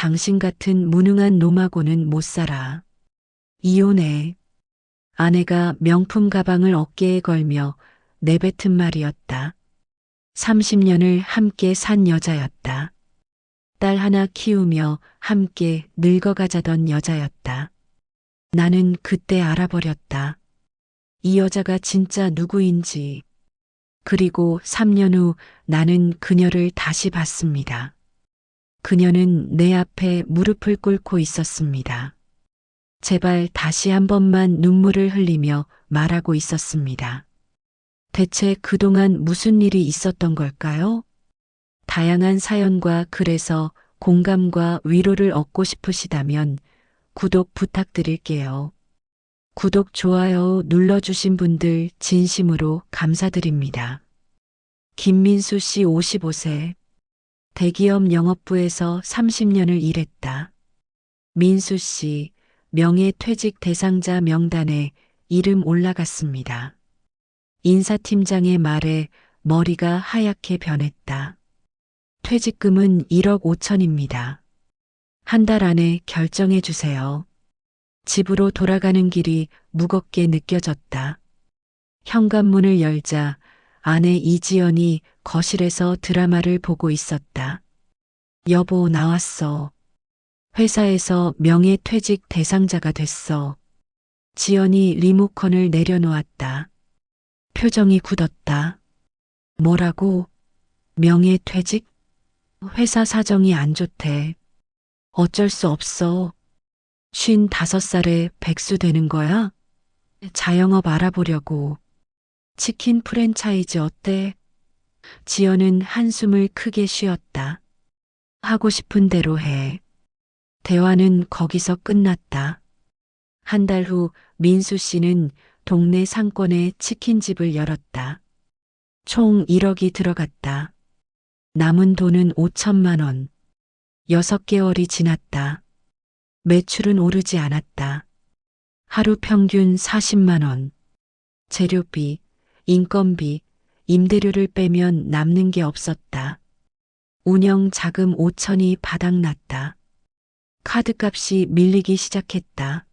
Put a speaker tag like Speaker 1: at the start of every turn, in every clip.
Speaker 1: 당신 같은 무능한 놈하고는 못 살아. 이혼해. 아내가 명품 가방을 어깨에 걸며 내뱉은 말이었다. 30년을 함께 산 여자였다. 딸 하나 키우며 함께 늙어가자던 여자였다. 나는 그때 알아버렸다. 이 여자가 진짜 누구인지. 그리고 3년 후 나는 그녀를 다시 봤습니다. 그녀는 내 앞에 무릎을 꿇고 있었습니다. 제발 다시 한 번만 눈물을 흘리며 말하고 있었습니다. 대체 그동안 무슨 일이 있었던 걸까요? 다양한 사연과 글에서 공감과 위로를 얻고 싶으시다면 구독 부탁드릴게요. 구독, 좋아요 눌러주신 분들 진심으로 감사드립니다. 김민수 씨 55세. 대기업 영업부에서 30년을 일했다. 민수 씨 명예퇴직 대상자 명단에 이름 올라갔습니다. 인사팀장의 말에 머리가 하얗게 변했다. 퇴직금은 1억 5천입니다. 한 달 안에 결정해 주세요. 집으로 돌아가는 길이 무겁게 느껴졌다. 현관문을 열자 아내 이지연이 거실에서 드라마를 보고 있었다. 여보, 나왔어. 회사에서 명예퇴직 대상자가 됐어. 지연이 리모컨을 내려놓았다. 표정이 굳었다. 뭐라고? 명예퇴직? 회사 사정이 안 좋대. 어쩔 수 없어. 55살에 백수 되는 거야? 자영업 알아보려고. 치킨 프랜차이즈 어때? 지연은 한숨을 크게 쉬었다. 하고 싶은 대로 해. 대화는 거기서 끝났다. 한 달 후 민수 씨는 동네 상권에 치킨집을 열었다. 총 1억이 들어갔다. 남은 돈은 5천만 원. 6개월이 지났다. 매출은 오르지 않았다. 하루 평균 40만 원. 재료비, 인건비, 임대료를 빼면 남는 게 없었다. 운영 자금 5천이 바닥났다. 카드값이 밀리기 시작했다.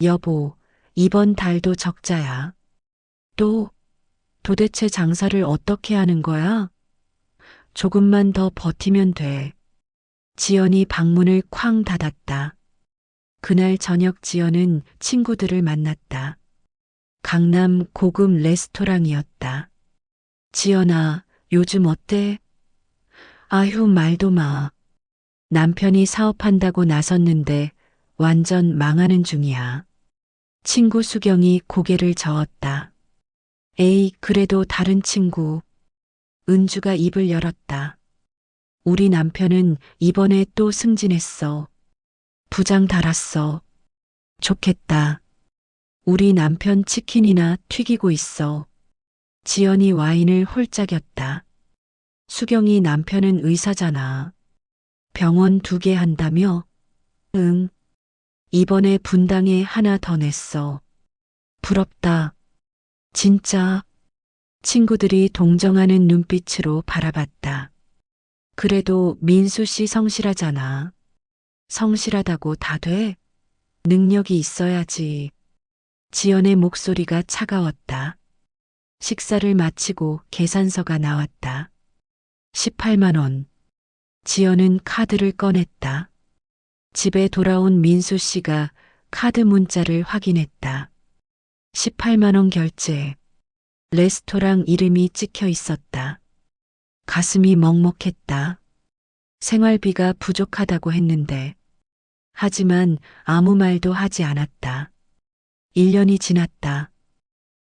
Speaker 1: 여보, 이번 달도 적자야. 또, 도대체 장사를 어떻게 하는 거야? 조금만 더 버티면 돼. 지연이 방문을 쾅 닫았다. 그날 저녁 지연은 친구들을 만났다. 강남 고급 레스토랑이었다. 지연아, 요즘 어때? 아휴, 말도 마. 남편이 사업한다고 나섰는데 완전 망하는 중이야. 친구 수경이 고개를 저었다. 에이, 그래도 다른 친구. 은주가 입을 열었다. 우리 남편은 이번에 또 승진했어. 부장 달았어. 좋겠다. 우리 남편 치킨이나 튀기고 있어. 지연이 와인을 홀짝였다. 수경이 남편은 의사잖아. 병원 2개 한다며? 응. 이번에 분당에 하나 더 냈어. 부럽다. 진짜. 친구들이 동정하는 눈빛으로 바라봤다. 그래도 민수 씨 성실하잖아. 성실하다고 다 돼? 능력이 있어야지. 지연의 목소리가 차가웠다. 식사를 마치고 계산서가 나왔다. 18만 원. 지연은 카드를 꺼냈다. 집에 돌아온 민수 씨가 카드 문자를 확인했다. 18만 원 결제. 레스토랑 이름이 찍혀 있었다. 가슴이 먹먹했다. 생활비가 부족하다고 했는데. 하지만 아무 말도 하지 않았다. 1년이 지났다.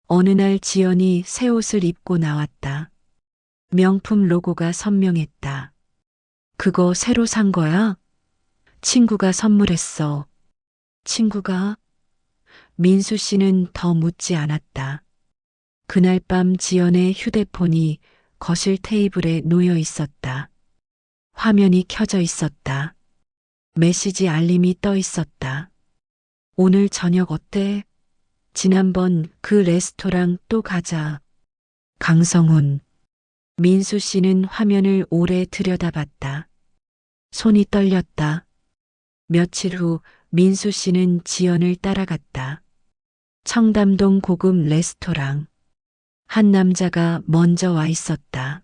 Speaker 1: 어느 날 지연이 새 옷을 입고 나왔다. 명품 로고가 선명했다. 그거 새로 산 거야? 친구가 선물했어. 친구가? 민수 씨는 더 묻지 않았다. 그날 밤 지연의 휴대폰이 거실 테이블에 놓여 있었다. 화면이 켜져 있었다. 메시지 알림이 떠 있었다. 오늘 저녁 어때? 지난번 그 레스토랑 또 가자. 강성훈. 민수 씨는 화면을 오래 들여다봤다. 손이 떨렸다. 며칠 후 민수 씨는 지연을 따라갔다. 청담동 고급 레스토랑. 한 남자가 먼저 와 있었다.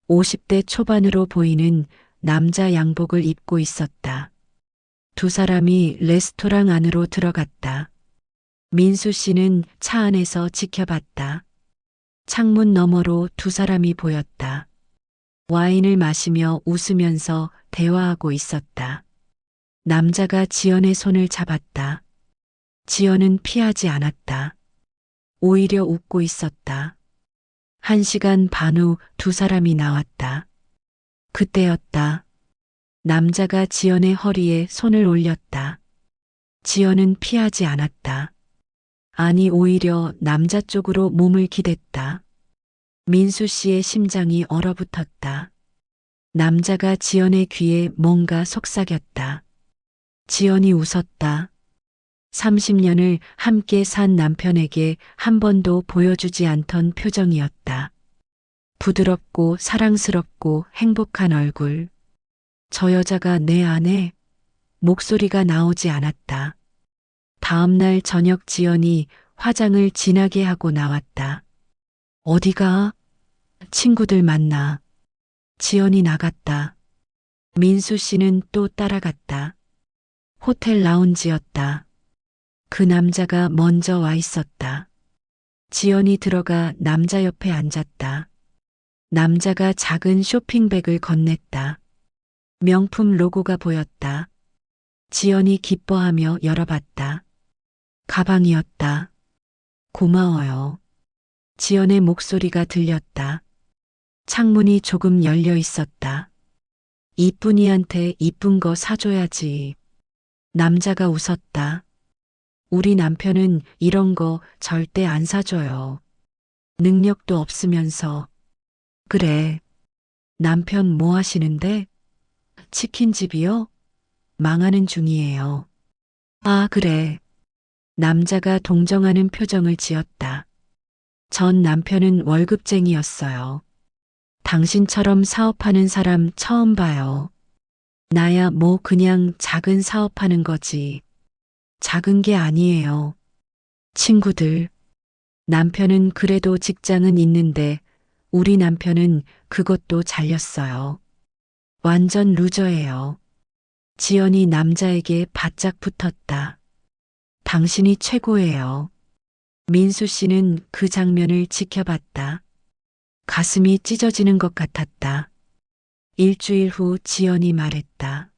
Speaker 1: 50대 초반으로 보이는 남자 양복을 입고 있었다. 두 사람이 레스토랑 안으로 들어갔다. 민수 씨는 차 안에서 지켜봤다. 창문 너머로 두 사람이 보였다. 와인을 마시며 웃으면서 대화하고 있었다. 남자가 지연의 손을 잡았다. 지연은 피하지 않았다. 오히려 웃고 있었다. 1시간 반 후 두 사람이 나왔다. 그때였다. 남자가 지연의 허리에 손을 올렸다. 지연은 피하지 않았다. 아니, 오히려 남자 쪽으로 몸을 기댔다. 민수 씨의 심장이 얼어붙었다. 남자가 지연의 귀에 뭔가 속삭였다. 지연이 웃었다. 30년을 함께 산 남편에게 한 번도 보여주지 않던 표정이었다. 부드럽고 사랑스럽고 행복한 얼굴. 저 여자가 내 안에. 목소리가 나오지 않았다. 다음 날 저녁 지연이 화장을 진하게 하고 나왔다. 어디가? 친구들 만나. 지연이 나갔다. 민수 씨는 또 따라갔다. 호텔 라운지였다. 그 남자가 먼저 와 있었다. 지연이 들어가 남자 옆에 앉았다. 남자가 작은 쇼핑백을 건넸다. 명품 로고가 보였다. 지연이 기뻐하며 열어봤다. 가방이었다. 고마워요. 지연의 목소리가 들렸다. 창문이 조금 열려 있었다. 이쁜이한테 이쁜 거 사줘야지. 남자가 웃었다. 우리 남편은 이런 거 절대 안 사줘요. 능력도 없으면서. 그래. 남편 뭐 하시는데? 치킨집이요? 망하는 중이에요. 아, 그래. 남자가 동정하는 표정을 지었다. 전 남편은 월급쟁이였어요. 당신처럼 사업하는 사람 처음 봐요. 나야 뭐 그냥 작은 사업하는 거지. 작은 게 아니에요. 친구들. 남편은 그래도 직장은 있는데 우리 남편은 그것도 잘렸어요. 완전 루저예요. 지연이 남자에게 바짝 붙었다. 당신이 최고예요. 민수 씨는 그 장면을 지켜봤다. 가슴이 찢어지는 것 같았다. 일주일 후 지연이 말했다.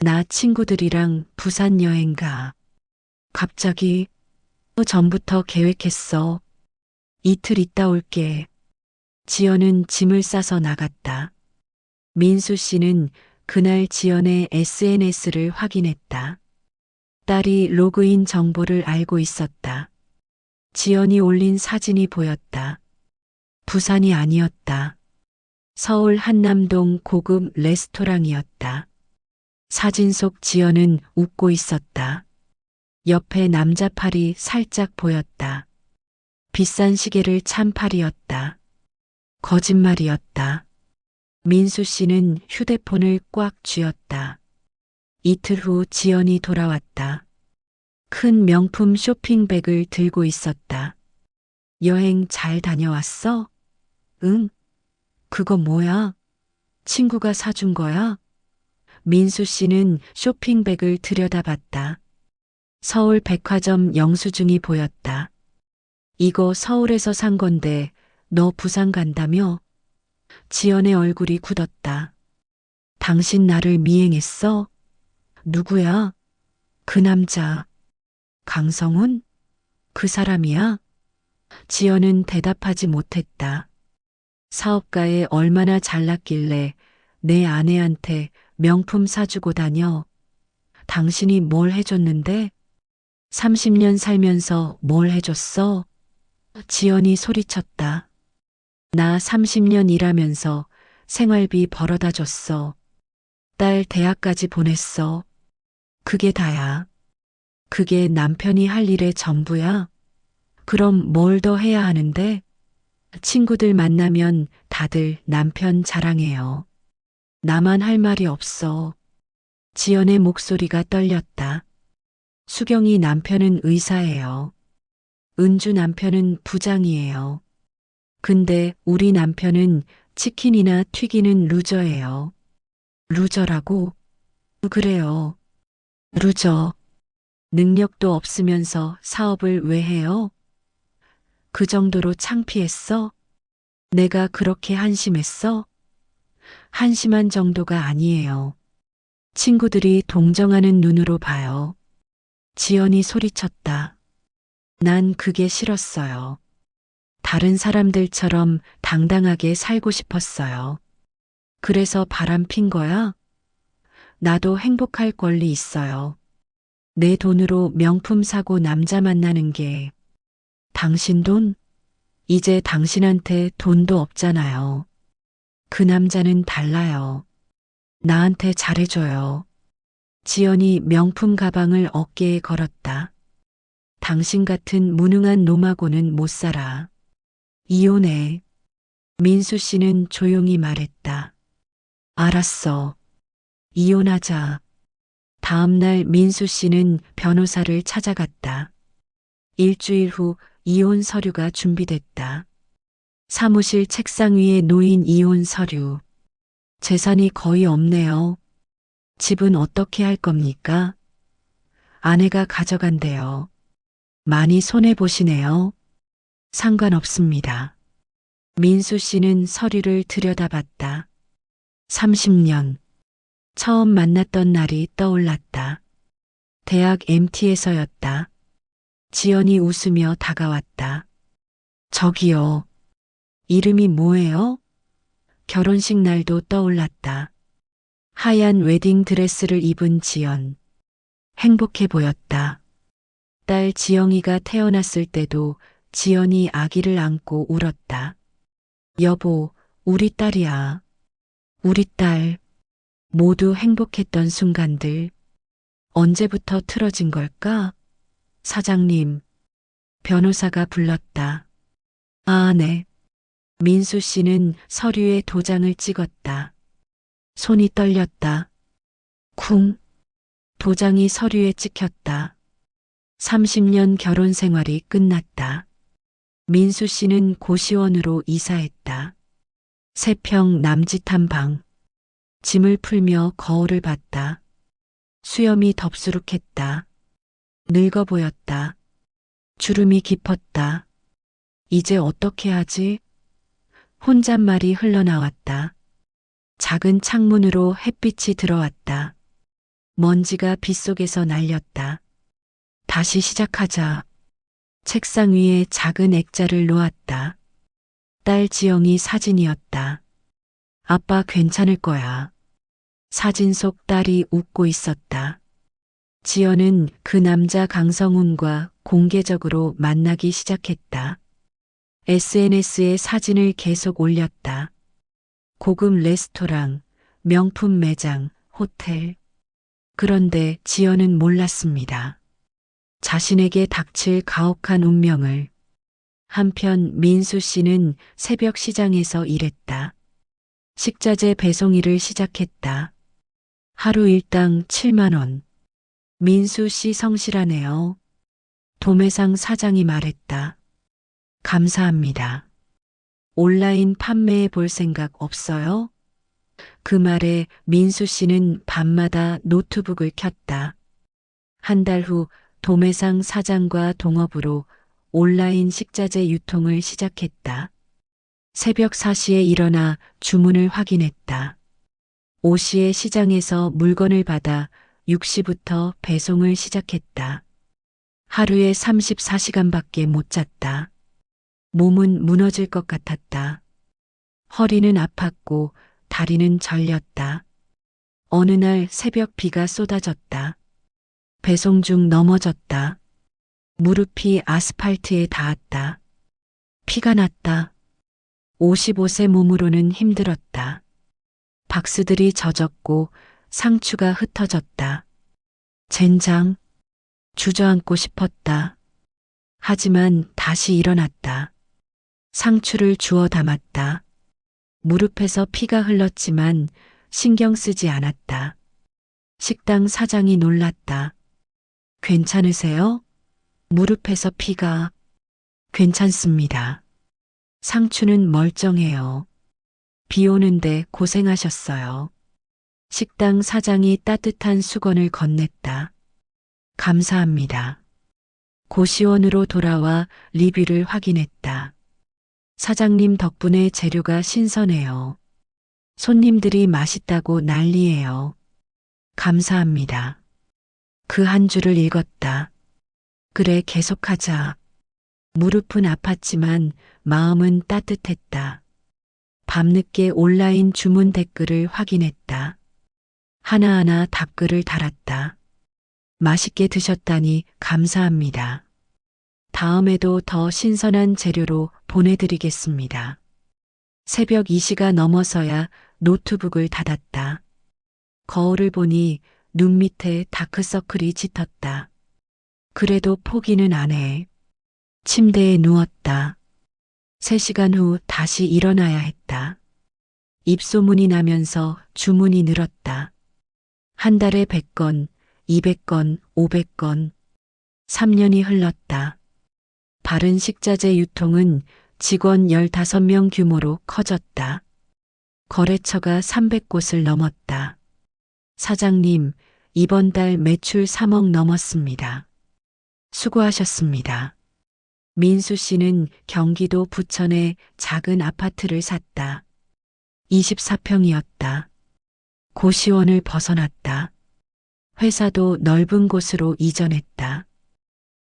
Speaker 1: 나 친구들이랑 부산 여행 가. 갑자기? 전부터 계획했어. 이틀 있다 올게. 지연은 짐을 싸서 나갔다. 민수 씨는 그날 지연의 SNS를 확인했다. 딸이 로그인 정보를 알고 있었다. 지연이 올린 사진이 보였다. 부산이 아니었다. 서울 한남동 고급 레스토랑이었다. 사진 속 지연은 웃고 있었다. 옆에 남자 팔이 살짝 보였다. 비싼 시계를 찬 팔이었다. 거짓말이었다. 민수 씨는 휴대폰을 꽉 쥐었다. 이틀 후 지연이 돌아왔다. 큰 명품 쇼핑백을 들고 있었다. 여행 잘 다녀왔어? 응. 그거 뭐야? 친구가 사준 거야? 민수 씨는 쇼핑백을 들여다봤다. 서울 백화점 영수증이 보였다. 이거 서울에서 산 건데 너 부산 간다며? 지연의 얼굴이 굳었다. 당신 나를 미행했어? 누구야? 그 남자. 강성훈? 그 사람이야? 지연은 대답하지 못했다. 사업가에 얼마나 잘났길래 내 아내한테 명품 사주고 다녀. 당신이 뭘 해줬는데? 30년 살면서 뭘 해줬어? 지연이 소리쳤다. 나 30년 일하면서 생활비 벌어다 줬어. 딸 대학까지 보냈어. 그게 다야. 그게 남편이 할 일의 전부야? 그럼 뭘 더 해야 하는데? 친구들 만나면 다들 남편 자랑해요. 나만 할 말이 없어. 지연의 목소리가 떨렸다. 수경이 남편은 의사예요. 은주 남편은 부장이에요. 근데 우리 남편은 치킨이나 튀기는 루저예요. 루저라고? 그래요. 루저. 능력도 없으면서 사업을 왜 해요? 그 정도로 창피했어? 내가 그렇게 한심했어? 한심한 정도가 아니에요. 친구들이 동정하는 눈으로 봐요. 지연이 소리쳤다. 난 그게 싫었어요. 다른 사람들처럼 당당하게 살고 싶었어요. 그래서 바람 핀 거야? 나도 행복할 권리 있어요. 내 돈으로 명품 사고 남자 만나는 게 당신 돈? 이제 당신한테 돈도 없잖아요. 그 남자는 달라요. 나한테 잘해줘요. 지연이 명품 가방을 어깨에 걸었다. 당신 같은 무능한 놈하고는 못 살아. 이혼해. 민수 씨는 조용히 말했다. 알았어. 이혼하자. 다음 날 민수 씨는 변호사를 찾아갔다. 일주일 후 이혼 서류가 준비됐다. 사무실 책상 위에 놓인 이혼 서류. 재산이 거의 없네요. 집은 어떻게 할 겁니까? 아내가 가져간대요. 많이 손해보시네요. 상관없습니다. 민수 씨는 서류를 들여다봤다. 30년. 처음 만났던 날이 떠올랐다. 대학 MT에서였다. 지연이 웃으며 다가왔다. 저기요. 이름이 뭐예요? 결혼식 날도 떠올랐다. 하얀 웨딩 드레스를 입은 지연. 행복해 보였다. 딸 지영이가 태어났을 때도 지연이 아기를 안고 울었다. 여보, 우리 딸이야. 우리 딸. 모두 행복했던 순간들. 언제부터 틀어진 걸까? 사장님. 변호사가 불렀다. 아, 네. 민수 씨는 서류에 도장을 찍었다. 손이 떨렸다. 쿵. 도장이 서류에 찍혔다. 30년 결혼 생활이 끝났다. 민수 씨는 고시원으로 이사했다. 세 평 남짓한 방. 짐을 풀며 거울을 봤다. 수염이 덥수룩했다. 늙어 보였다. 주름이 깊었다. 이제 어떻게 하지? 혼잣말이 흘러나왔다. 작은 창문으로 햇빛이 들어왔다. 먼지가 빗속에서 날렸다. 다시 시작하자. 책상 위에 작은 액자를 놓았다. 딸 지영이 사진이었다. 아빠 괜찮을 거야. 사진 속 딸이 웃고 있었다. 지연은 그 남자 강성훈과 공개적으로 만나기 시작했다. SNS에 사진을 계속 올렸다. 고급 레스토랑, 명품 매장, 호텔. 그런데 지연은 몰랐습니다. 자신에게 닥칠 가혹한 운명을. 한편 민수 씨는 새벽 시장에서 일했다. 식자재 배송 일을 시작했다. 하루 일당 7만 원. 민수 씨 성실하네요. 도매상 사장이 말했다. 감사합니다. 온라인 판매해 볼 생각 없어요? 그 말에 민수 씨는 밤마다 노트북을 켰다. 한 달 후 도매상 사장과 동업으로 온라인 식자재 유통을 시작했다. 새벽 4시에 일어나 주문을 확인했다. 5시에 시장에서 물건을 받아 6시부터 배송을 시작했다. 하루에 34시간밖에 못 잤다. 몸은 무너질 것 같았다. 허리는 아팠고 다리는 저렸다. 어느 날 새벽 비가 쏟아졌다. 배송 중 넘어졌다. 무릎이 아스팔트에 닿았다. 피가 났다. 55세 몸으로는 힘들었다. 박스들이 젖었고 상추가 흩어졌다. 젠장. 주저앉고 싶었다. 하지만 다시 일어났다. 상추를 주워 담았다. 무릎에서 피가 흘렀지만 신경 쓰지 않았다. 식당 사장이 놀랐다. 괜찮으세요? 무릎에서 피가. 괜찮습니다. 상추는 멀쩡해요. 비 오는데 고생하셨어요. 식당 사장이 따뜻한 수건을 건넸다. 감사합니다. 고시원으로 돌아와 리뷰를 확인했다. 사장님 덕분에 재료가 신선해요. 손님들이 맛있다고 난리예요. 감사합니다. 그 한 줄을 읽었다. 그래, 계속하자. 무릎은 아팠지만 마음은 따뜻했다. 밤늦게 온라인 주문 댓글을 확인했다. 하나하나 답글을 달았다. 맛있게 드셨다니 감사합니다. 다음에도 더 신선한 재료로 보내드리겠습니다. 새벽 2시가 넘어서야 노트북을 닫았다. 거울을 보니 눈 밑에 다크서클이 짙었다. 그래도 포기는 안 해. 침대에 누웠다. 3시간 후 다시 일어나야 했다. 입소문이 나면서 주문이 늘었다. 한 달에 100건, 200건, 500건. 3년이 흘렀다. 바른 식자재 유통은 직원 15명 규모로 커졌다. 거래처가 300곳을 넘었다. 사장님, 이번 달 매출 3억 넘었습니다. 수고하셨습니다. 민수 씨는 경기도 부천에 작은 아파트를 샀다. 24평이었다. 고시원을 벗어났다. 회사도 넓은 곳으로 이전했다.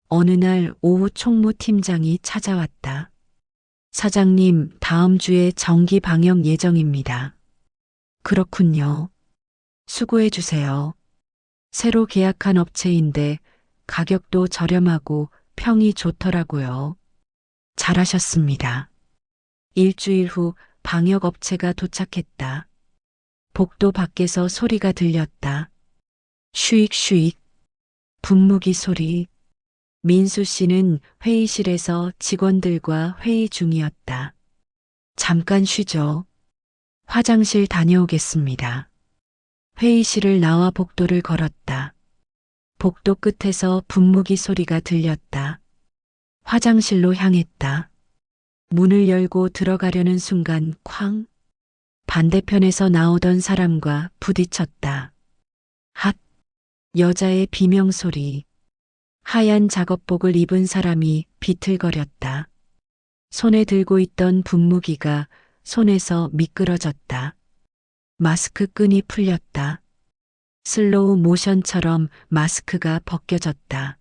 Speaker 1: 어느 날 오후 총무팀장이 찾아왔다. 사장님, 다음 주에 정기 방역 예정입니다. 그렇군요. 수고해 주세요. 새로 계약한 업체인데 가격도 저렴하고 평이 좋더라고요. 잘하셨습니다. 일주일 후 방역 업체가 도착했다. 복도 밖에서 소리가 들렸다. 쉬익쉬익. 분무기 소리. 민수 씨는 회의실에서 직원들과 회의 중이었다. 잠깐 쉬죠. 화장실 다녀오겠습니다. 회의실을 나와 복도를 걸었다. 복도 끝에서 분무기 소리가 들렸다. 화장실로 향했다. 문을 열고 들어가려는 순간 쾅! 반대편에서 나오던 사람과 부딪혔다. 핫! 여자의 비명소리. 하얀 작업복을 입은 사람이 비틀거렸다. 손에 들고 있던 분무기가 손에서 미끄러졌다. 마스크 끈이 풀렸다. 슬로우 모션처럼 마스크가 벗겨졌다.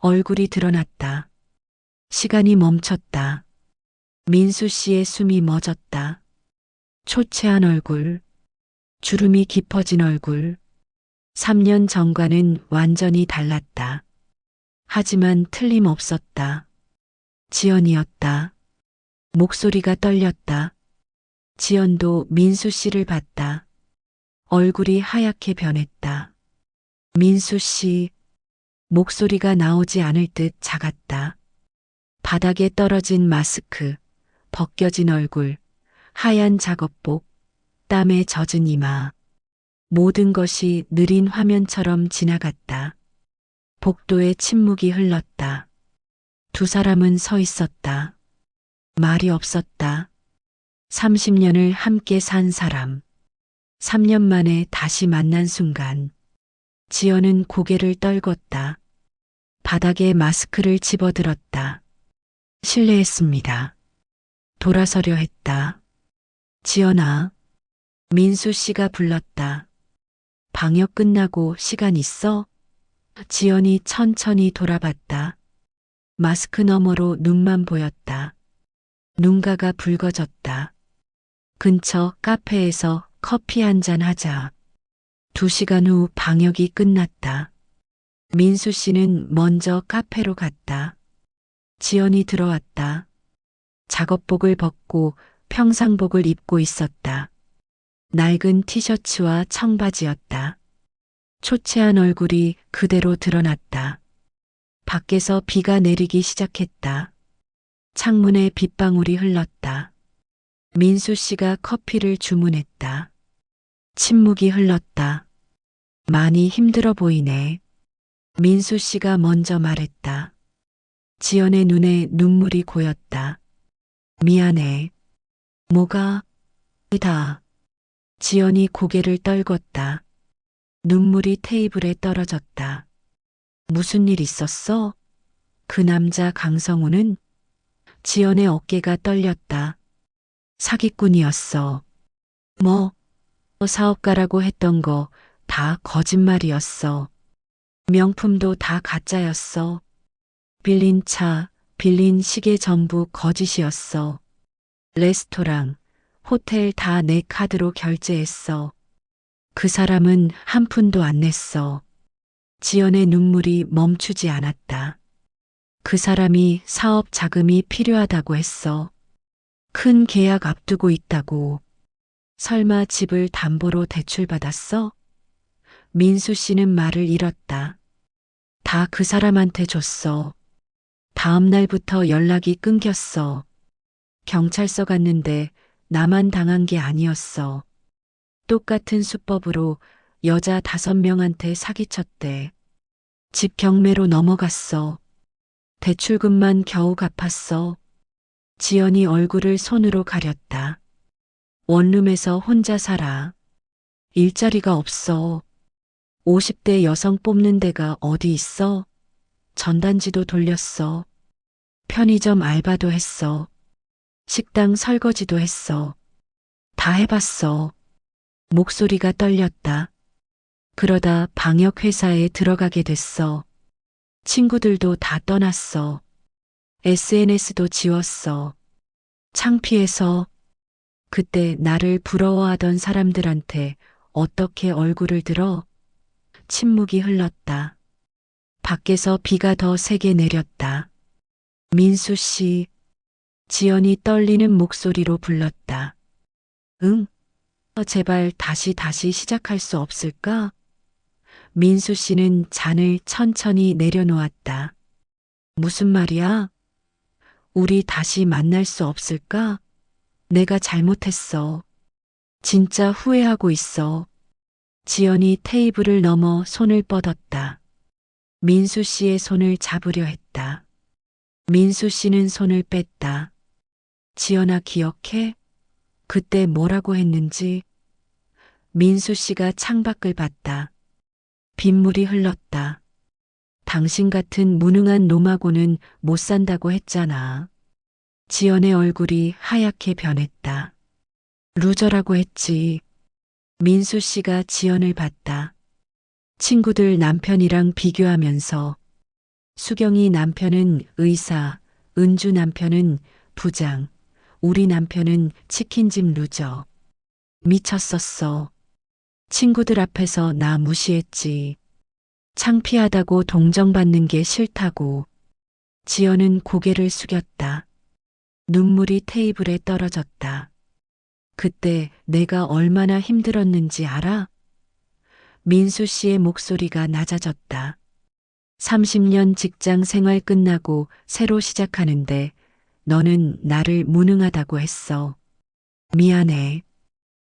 Speaker 1: 얼굴이 드러났다. 시간이 멈췄다. 민수 씨의 숨이 멎었다. 초췌한 얼굴, 주름이 깊어진 얼굴. 3년 전과는 완전히 달랐다. 하지만 틀림없었다. 지연이었다. 목소리가 떨렸다. 지연도 민수 씨를 봤다. 얼굴이 하얗게 변했다. 민수 씨, 목소리가 나오지 않을 듯 작았다. 바닥에 떨어진 마스크, 벗겨진 얼굴, 하얀 작업복, 땀에 젖은 이마. 모든 것이 느린 화면처럼 지나갔다. 복도에 침묵이 흘렀다. 두 사람은 서 있었다. 말이 없었다. 30년을 함께 산 사람. 3년 만에 다시 만난 순간. 지연은 고개를 떨궜다. 바닥에 마스크를 집어들었다. 실례했습니다. 돌아서려 했다. 지연아. 민수 씨가 불렀다. 방역 끝나고 시간 있어? 지연이 천천히 돌아봤다. 마스크 너머로 눈만 보였다. 눈가가 붉어졌다. 근처 카페에서 커피 한잔 하자. 2시간 후 방역이 끝났다. 민수 씨는 먼저 카페로 갔다. 지연이 들어왔다. 작업복을 벗고 평상복을 입고 있었다. 낡은 티셔츠와 청바지였다. 초췌한 얼굴이 그대로 드러났다. 밖에서 비가 내리기 시작했다. 창문에 빗방울이 흘렀다. 민수 씨가 커피를 주문했다. 침묵이 흘렀다. 많이 힘들어 보이네. 민수 씨가 먼저 말했다. 지연의 눈에 눈물이 고였다. 미안해. 뭐가? 다. 지연이 고개를 떨궜다. 눈물이 테이블에 떨어졌다. 무슨 일 있었어? 그 남자 강성우는 지연의 어깨가 떨렸다. 사기꾼이었어. 뭐, 사업가라고 했던 거 다 거짓말이었어. 명품도 다 가짜였어. 빌린 차, 빌린 시계 전부 거짓이었어. 레스토랑, 호텔 다 내 카드로 결제했어. 그 사람은 한 푼도 안 냈어. 지연의 눈물이 멈추지 않았다. 그 사람이 사업 자금이 필요하다고 했어. 큰 계약 앞두고 있다고. 설마 집을 담보로 대출받았어? 민수 씨는 말을 잃었다. 다 그 사람한테 줬어. 다음 날부터 연락이 끊겼어. 경찰서 갔는데 나만 당한 게 아니었어. 똑같은 수법으로 여자 5명한테 사기쳤대. 집 경매로 넘어갔어. 대출금만 겨우 갚았어. 지연이 얼굴을 손으로 가렸다. 원룸에서 혼자 살아. 일자리가 없어. 50대 여성 뽑는 데가 어디 있어? 전단지도 돌렸어. 편의점 알바도 했어. 식당 설거지도 했어. 다 해봤어. 목소리가 떨렸다. 그러다 방역회사에 들어가게 됐어. 친구들도 다 떠났어. SNS도 지웠어. 창피해서. 그때 나를 부러워하던 사람들한테 어떻게 얼굴을 들어? 침묵이 흘렀다. 밖에서 비가 더 세게 내렸다. 민수 씨, 지연이 떨리는 목소리로 불렀다. 응? 제발 다시 시작할 수 없을까? 민수 씨는 잔을 천천히 내려놓았다. 무슨 말이야? 우리 다시 만날 수 없을까? 내가 잘못했어. 진짜 후회하고 있어. 지연이 테이블을 넘어 손을 뻗었다. 민수 씨의 손을 잡으려 했다. 민수 씨는 손을 뺐다. 지연아 기억해? 그때 뭐라고 했는지. 민수 씨가 창밖을 봤다. 빗물이 흘렀다. 당신 같은 무능한 놈하고는 못 산다고 했잖아. 지연의 얼굴이 하얗게 변했다. 루저라고 했지. 민수 씨가 지연을 봤다. 친구들 남편이랑 비교하면서 수경이 남편은 의사, 은주 남편은 부장, 우리 남편은 치킨집 루저. 미쳤었어. 친구들 앞에서 나 무시했지. 창피하다고 동정받는 게 싫다고. 지연은 고개를 숙였다. 눈물이 테이블에 떨어졌다. 그때 내가 얼마나 힘들었는지 알아? 민수 씨의 목소리가 낮아졌다. 30년 직장 생활 끝나고 새로 시작하는데 너는 나를 무능하다고 했어. 미안해.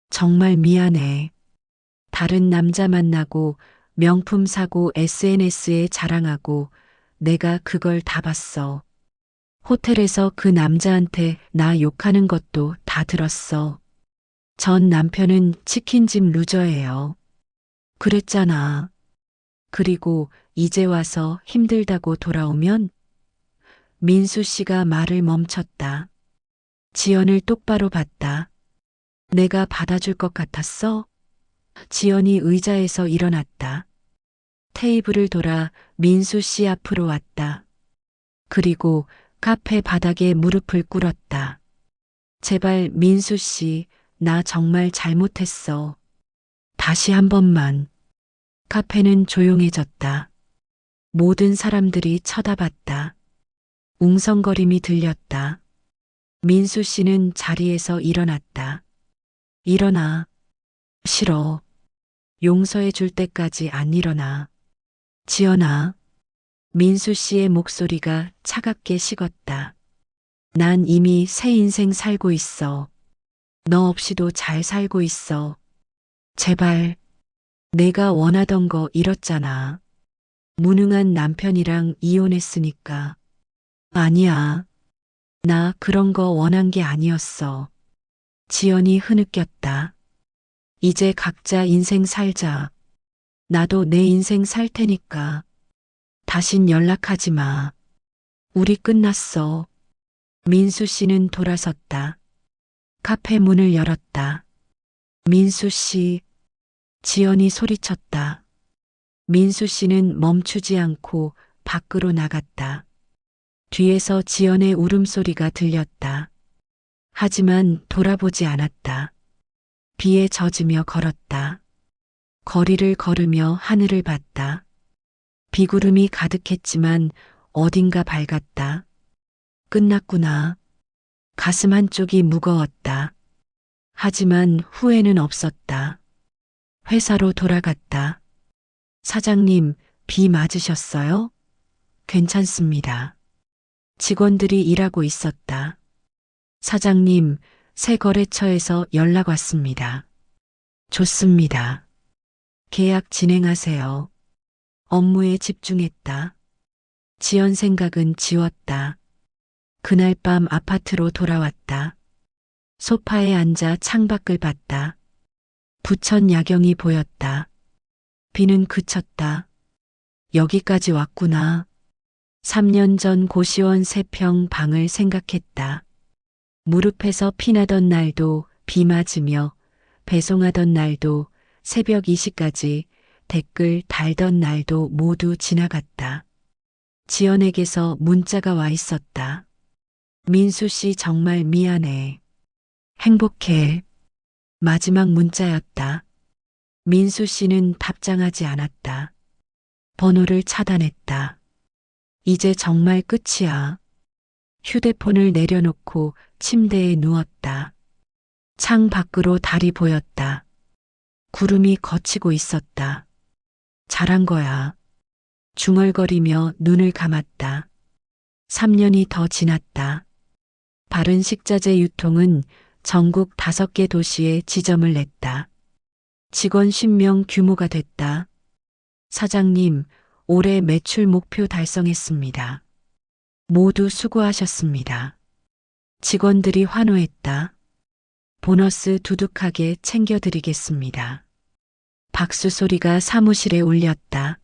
Speaker 1: 정말 미안해. 다른 남자 만나고 명품 사고 SNS에 자랑하고 내가 그걸 다 봤어. 호텔에서 그 남자한테 나 욕하는 것도 다 들었어. 전 남편은 치킨집 루저예요. 그랬잖아. 그리고 이제 와서 힘들다고 돌아오면 민수 씨가 말을 멈췄다. 지연을 똑바로 봤다. 내가 받아줄 것 같았어? 지연이 의자에서 일어났다. 테이블을 돌아 민수 씨 앞으로 왔다. 그리고 카페 바닥에 무릎을 꿇었다. 제발 민수 씨, 나 정말 잘못했어. 다시 한 번만. 카페는 조용해졌다. 모든 사람들이 쳐다봤다. 웅성거림이 들렸다. 민수 씨는 자리에서 일어났다. 일어나. 싫어. 용서해 줄 때까지 안 일어나. 지연아. 민수 씨의 목소리가 차갑게 식었다. 난 이미 새 인생 살고 있어. 너 없이도 잘 살고 있어. 제발. 내가 원하던 거 잃었잖아. 무능한 남편이랑 이혼했으니까. 아니야. 나 그런 거 원한 게 아니었어. 지연이 흐느꼈다. 이제 각자 인생 살자. 나도 내 인생 살 테니까. 다신 연락하지 마. 우리 끝났어. 민수 씨는 돌아섰다. 카페 문을 열었다. 민수 씨. 지연이 소리쳤다. 민수 씨는 멈추지 않고 밖으로 나갔다. 뒤에서 지연의 울음소리가 들렸다. 하지만 돌아보지 않았다. 비에 젖으며 걸었다. 거리를 걸으며 하늘을 봤다. 비구름이 가득했지만 어딘가 밝았다. 끝났구나. 가슴 한쪽이 무거웠다. 하지만 후회는 없었다. 회사로 돌아갔다. 사장님, 비 맞으셨어요? 괜찮습니다. 직원들이 일하고 있었다. 사장님, 새 거래처에서 연락 왔습니다. 좋습니다. 계약 진행하세요. 업무에 집중했다. 지연 생각은 지웠다. 그날 밤 아파트로 돌아왔다. 소파에 앉아 창밖을 봤다. 부천 야경이 보였다. 비는 그쳤다. 여기까지 왔구나. 3년 전 고시원 3평 방을 생각했다. 무릎에서 피나던 날도 비 맞으며 배송하던 날도 새벽 2시까지 댓글 달던 날도 모두 지나갔다. 지연에게서 문자가 와 있었다. 민수 씨 정말 미안해. 행복해. 마지막 문자였다. 민수 씨는 답장하지 않았다. 번호를 차단했다. 이제 정말 끝이야. 휴대폰을 내려놓고 침대에 누웠다. 창 밖으로 달이 보였다. 구름이 걷히고 있었다. 잘한 거야. 중얼거리며 눈을 감았다. 3년이 더 지났다. 바른 식자재 유통은 전국 5개 도시에 지점을 냈다. 직원 10명 규모가 됐다. 사장님, 올해 매출 목표 달성했습니다. 모두 수고하셨습니다. 직원들이 환호했다. 보너스 두둑하게 챙겨드리겠습니다. 박수 소리가 사무실에 울렸다.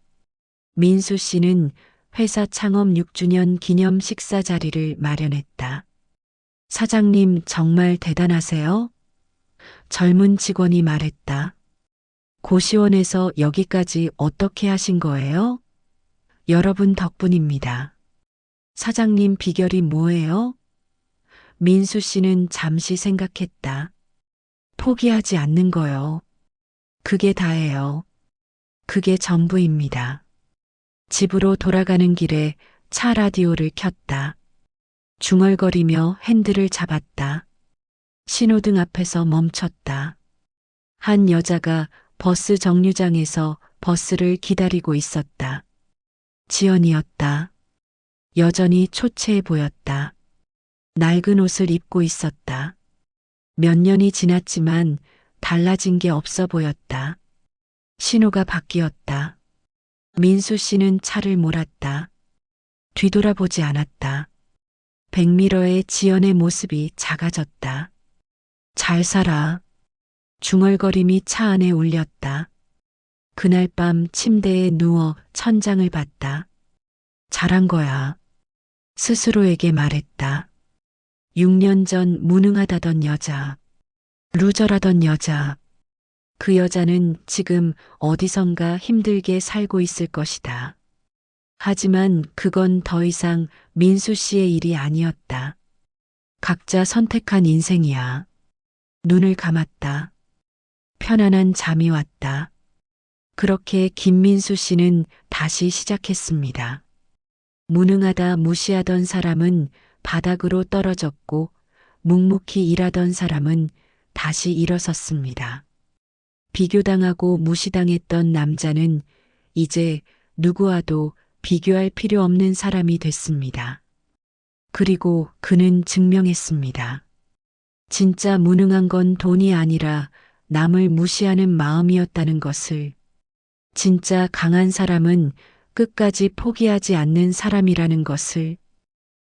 Speaker 1: 민수 씨는 회사 창업 6주년 기념 식사 자리를 마련했다. 사장님 정말 대단하세요? 젊은 직원이 말했다. 고시원에서 여기까지 어떻게 하신 거예요? 여러분 덕분입니다. 사장님 비결이 뭐예요? 민수 씨는 잠시 생각했다. 포기하지 않는 거요. 그게 다예요. 그게 전부입니다. 집으로 돌아가는 길에 차 라디오를 켰다. 중얼거리며 핸들을 잡았다. 신호등 앞에서 멈췄다. 한 여자가 버스 정류장에서 버스를 기다리고 있었다. 지연이었다. 여전히 초췌해 보였다. 낡은 옷을 입고 있었다. 몇 년이 지났지만 달라진 게 없어 보였다. 신호가 바뀌었다. 민수 씨는 차를 몰았다. 뒤돌아보지 않았다. 백미러에 지연의 모습이 작아졌다. 잘 살아. 중얼거림이 차 안에 울렸다. 그날 밤 침대에 누워 천장을 봤다. 잘한 거야. 스스로에게 말했다. 6년 전 무능하다던 여자, 루저라던 여자, 그 여자는 지금 어디선가 힘들게 살고 있을 것이다. 하지만 그건 더 이상 민수 씨의 일이 아니었다. 각자 선택한 인생이야. 눈을 감았다. 편안한 잠이 왔다. 그렇게 김민수 씨는 다시 시작했습니다. 무능하다 무시하던 사람은 바닥으로 떨어졌고 묵묵히 일하던 사람은 다시 일어섰습니다. 비교당하고 무시당했던 남자는 이제 누구와도 비교할 필요 없는 사람이 됐습니다. 그리고 그는 증명했습니다. 진짜 무능한 건 돈이 아니라 남을 무시하는 마음이었다는 것을. 진짜 강한 사람은 끝까지 포기하지 않는 사람이라는 것을